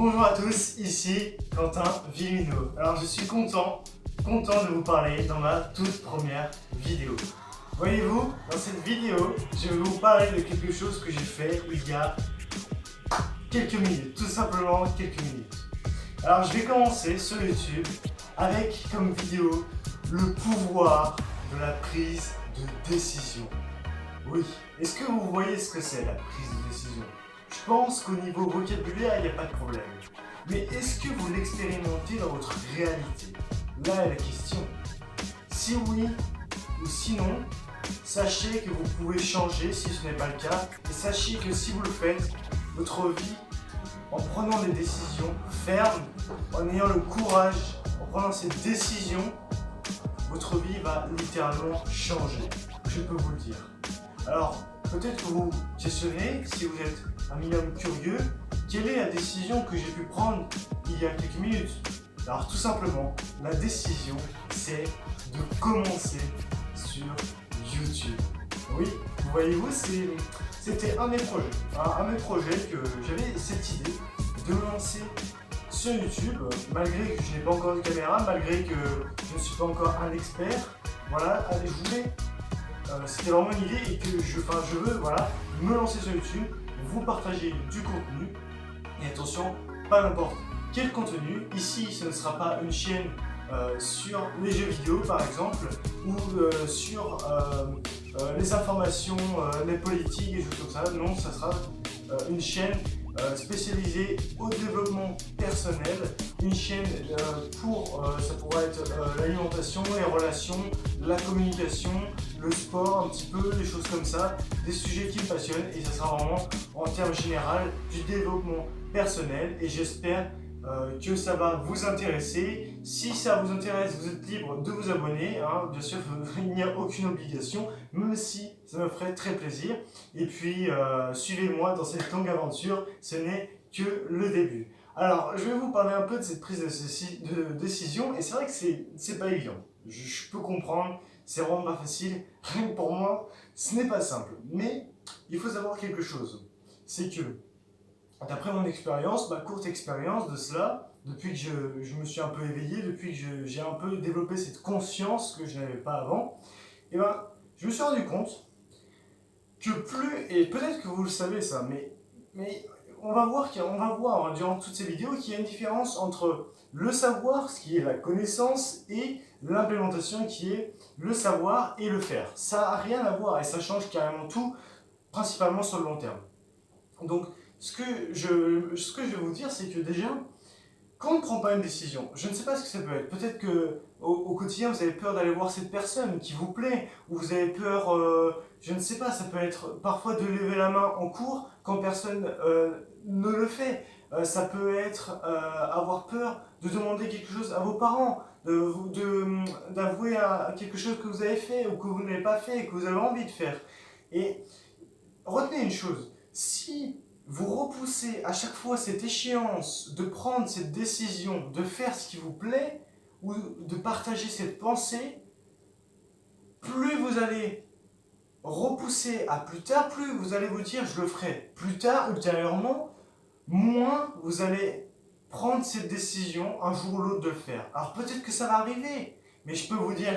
Bonjour à tous, ici Quentin Vimino. Alors je suis content de vous parler dans ma toute première vidéo. Voyez-vous, dans cette vidéo, je vais vous parler de quelque chose que j'ai fait il y a quelques minutes, tout simplement quelques minutes. Alors je vais commencer sur YouTube avec comme vidéo le pouvoir de la prise de décision. Oui, est-ce que vous voyez ce que c'est la prise de décision? Je pense qu'au niveau vocabulaire, il n'y a pas de problème. Mais est-ce que vous l'expérimentez dans votre réalité? Là est la question. Si oui ou sinon, sachez que vous pouvez changer si ce n'est pas le cas. Et sachez que si vous le faites, votre vie, en prenant des décisions fermes, en ayant le courage, en prenant ces décisions, votre vie va littéralement changer. Je peux vous le dire. Alors, peut-être que vous questionnez, si vous êtes un minimum curieux, quelle est la décision que j'ai pu prendre il y a quelques minutes? Alors tout simplement, la décision, c'est de commencer sur YouTube. Oui, vous voyez-vous, c'était un de mes projets. Un de mes projets que j'avais cette idée de me lancer sur YouTube, malgré que je n'ai pas encore de caméra, malgré que je ne suis pas encore un expert. Voilà, je voulais... c'était vraiment une idée et que je veux me lancer sur YouTube, vous partager du contenu et attention, pas n'importe quel contenu. Ici, ce ne sera pas une chaîne sur les jeux vidéo par exemple ou sur les informations, les politiques et choses comme ça. Non, ça sera une chaîne spécialisée au développement personnel, une chaîne ça pourrait être l'alimentation, les relations, la communication, le sport, un petit peu, des choses comme ça, des sujets qui me passionnent et ça sera vraiment en termes général du développement personnel et j'espère que ça va vous intéresser. Si ça vous intéresse, vous êtes libre de vous abonner, hein. Bien sûr, il n'y a aucune obligation, même si ça me ferait très plaisir. Et puis, suivez-moi dans cette longue aventure, ce n'est que le début. Alors, je vais vous parler un peu de cette prise de décision, et c'est vrai que c'est pas évident. Je peux comprendre, c'est vraiment pas facile. Rien que pour moi, ce n'est pas simple. Mais il faut savoir quelque chose, c'est que d'après mon expérience, ma courte expérience de cela, depuis que je me suis un peu éveillé, depuis que j'ai un peu développé cette conscience que je n'avais pas avant, et je me suis rendu compte que et peut-être que vous le savez ça, mais on va voir durant toutes ces vidéos qu'il y a une différence entre le savoir, ce qui est la connaissance, et l'implémentation qui est le savoir et le faire. Ça n'a rien à voir et ça change carrément tout, principalement sur le long terme. Donc, ce que je vais vous dire, c'est que déjà, quand on ne prend pas une décision, je ne sais pas ce que ça peut être. Peut-être que au quotidien, vous avez peur d'aller voir cette personne qui vous plaît, ou vous avez peur, je ne sais pas, ça peut être parfois de lever la main en cours quand personne ne le fait. Ça peut être avoir peur de demander quelque chose à vos parents, d'avouer à quelque chose que vous avez fait ou que vous n'avez pas fait et que vous avez envie de faire. Et retenez une chose, si vous repoussez à chaque fois cette échéance de prendre cette décision, de faire ce qui vous plaît, ou de partager cette pensée, plus vous allez repousser à plus tard, plus vous allez vous dire je le ferai plus tard, ultérieurement, moins vous allez prendre cette décision un jour ou l'autre de le faire. Alors peut-être que ça va arriver, mais je peux vous dire,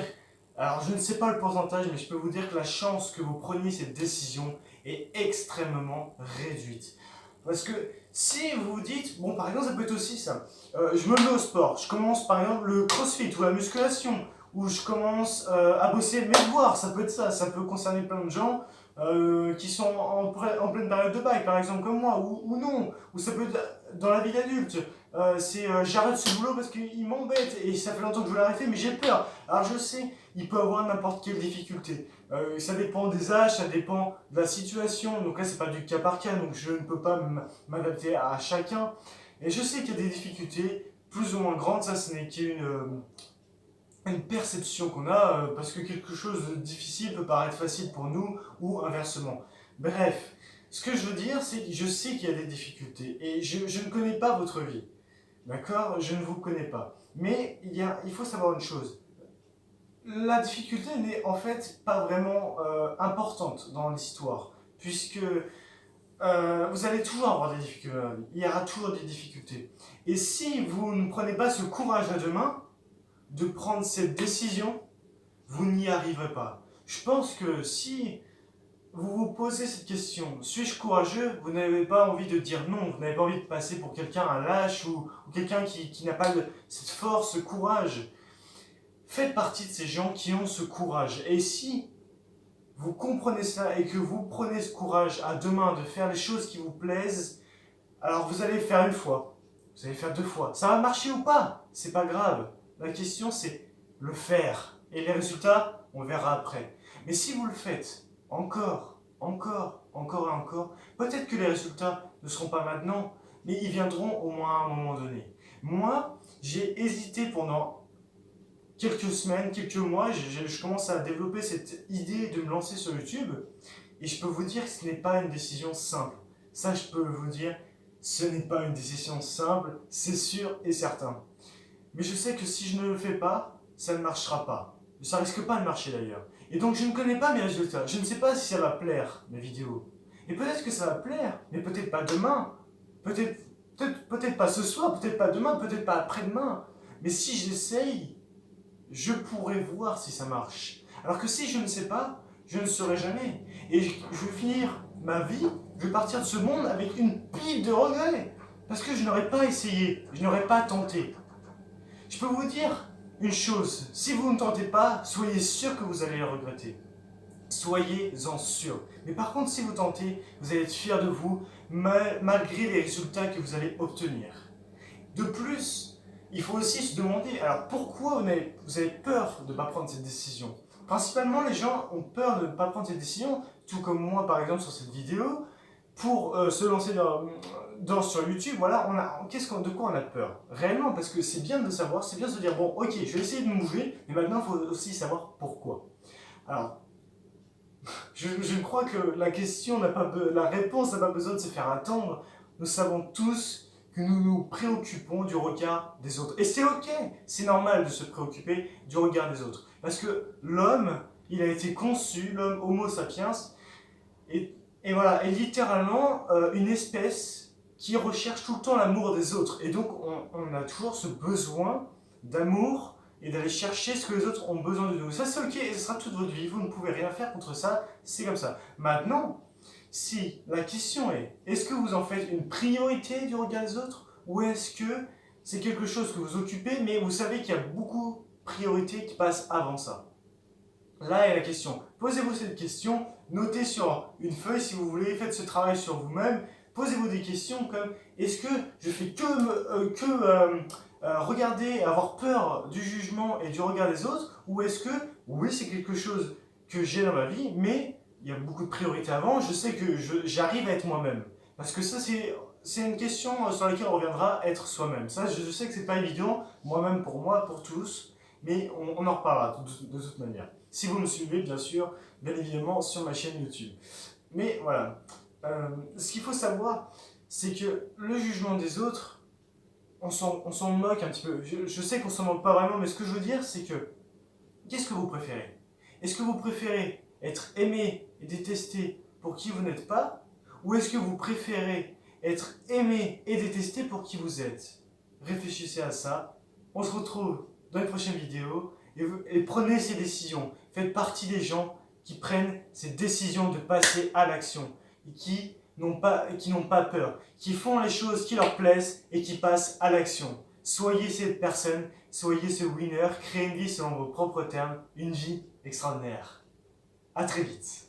alors je ne sais pas le pourcentage, mais je peux vous dire que la chance que vous preniez cette décision est extrêmement réduite. Parce que si vous vous dites, bon par exemple ça peut être aussi ça, je me mets au sport, je commence par exemple le crossfit ou la musculation, ou je commence à bosser mes devoirs, ça peut être ça peut concerner plein de gens qui sont en pleine période de bail par exemple comme moi, ou non, ou ça peut être dans la vie d'adulte, j'arrête ce boulot parce qu'il m'embête et ça fait longtemps que je veux l'arrêter mais j'ai peur. Alors je sais, il peut avoir n'importe quelle difficulté. Ça dépend des âges, ça dépend de la situation. Donc là, c'est pas du cas par cas, donc je ne peux pas m'adapter à chacun. Et je sais qu'il y a des difficultés plus ou moins grandes. Ça, ce n'est qu'une perception qu'on a, parce que quelque chose de difficile peut paraître facile pour nous ou inversement. Bref, ce que je veux dire, c'est que je sais qu'il y a des difficultés et je ne connais pas votre vie. D'accord? Je ne vous connais pas. Mais il faut savoir une chose. La difficulté n'est en fait pas vraiment importante dans l'histoire, puisque vous allez toujours avoir des difficultés. Il y aura toujours des difficultés. Et si vous ne prenez pas ce courage à deux mains de prendre cette décision, vous n'y arriverez pas. Je pense que si vous vous posez cette question, suis-je courageux? Vous n'avez pas envie de dire non, vous n'avez pas envie de passer pour quelqu'un un lâche ou quelqu'un qui n'a pas cette force, ce courage. Faites partie de ces gens qui ont ce courage. Et si vous comprenez cela et que vous prenez ce courage à deux mains de faire les choses qui vous plaisent, alors vous allez faire une fois, vous allez faire deux fois. Ça va marcher ou pas? C'est pas grave. La question c'est le faire. Et les résultats, on verra après. Mais si vous le faites encore et encore, peut-être que les résultats ne seront pas maintenant, mais ils viendront au moins à un moment donné. Moi, j'ai hésité pendant quelques semaines, quelques mois, je commence à développer cette idée de me lancer sur YouTube. Et je peux vous dire que ce n'est pas une décision simple. Ça, je peux vous dire, ce n'est pas une décision simple, c'est sûr et certain. Mais je sais que si je ne le fais pas, ça ne marchera pas. Ça risque pas de marcher d'ailleurs. Et donc je ne connais pas mes résultats. Je ne sais pas si ça va plaire, mes vidéos. Et peut-être que ça va plaire, mais peut-être pas demain. Peut-être pas ce soir, peut-être pas demain, peut-être pas après-demain. Mais si j'essaye, je pourrai voir si ça marche. Alors que si je ne sais pas, je ne saurai jamais. Et je vais finir ma vie, je vais partir de ce monde avec une pile de regrets. Parce que je n'aurais pas essayé, je n'aurais pas tenté. Je peux vous dire une chose, si vous ne tentez pas, soyez sûr que vous allez le regretter. Soyez-en sûr. Mais par contre, si vous tentez, vous allez être fier de vous, malgré les résultats que vous allez obtenir. De plus, il faut aussi se demander, alors pourquoi vous avez peur de ne pas prendre cette décision? Principalement, les gens ont peur de ne pas prendre cette décision, tout comme moi par exemple sur cette vidéo, pour se lancer sur YouTube, voilà, de quoi on a peur? Réellement, parce que c'est bien de savoir, c'est bien de se dire, bon, ok, je vais essayer de me bouger, mais maintenant, il faut aussi savoir pourquoi. Alors, je crois que la réponse n'a pas besoin de se faire attendre. Nous savons tous que nous nous préoccupons du regard des autres. Et c'est ok, c'est normal de se préoccuper du regard des autres. Parce que l'homme, il a été conçu, l'homme Homo sapiens, et voilà, est littéralement une espèce qui recherche tout le temps l'amour des autres. Et donc, on a toujours ce besoin d'amour et d'aller chercher ce que les autres ont besoin de nous. Ça, c'est ok, et ce sera toute votre vie. Vous ne pouvez rien faire contre ça, c'est comme ça. Maintenant, si la question est-ce que vous en faites une priorité du regard des autres? Ou est-ce que c'est quelque chose que vous occupez, mais vous savez qu'il y a beaucoup de priorités qui passent avant ça? Là est la question. Posez-vous cette question, notez sur une feuille si vous voulez, faites ce travail sur vous-même. Posez-vous des questions comme est-ce que je fais regarder, avoir peur du jugement et du regard des autres, ou est-ce que oui, c'est quelque chose que j'ai dans ma vie, mais il y a beaucoup de priorités avant, je sais que j'arrive à être moi-même. Parce que ça, c'est une question sur laquelle on reviendra, être soi-même. Ça, je sais que c'est pas évident, moi-même pour moi, pour tous, mais on en reparlera de toute manière. Si vous me suivez, bien sûr, bien évidemment, sur ma chaîne YouTube. Mais voilà, ce qu'il faut savoir, c'est que le jugement des autres, on s'en moque un petit peu. Je sais qu'on s'en moque pas vraiment, mais ce que je veux dire, c'est que, qu'est-ce que vous préférez? Est-ce que vous préférez être aimé et détesté pour qui vous n'êtes pas? Ou est-ce que vous préférez être aimé et détesté pour qui vous êtes? Réfléchissez à ça. On se retrouve dans les prochaines vidéos et prenez ces décisions. Faites partie des gens qui prennent ces décisions de passer à l'action et qui n'ont pas peur, qui font les choses qui leur plaisent et qui passent à l'action. Soyez cette personne, soyez ce winner, créez une vie selon vos propres termes, une vie extraordinaire. À très vite.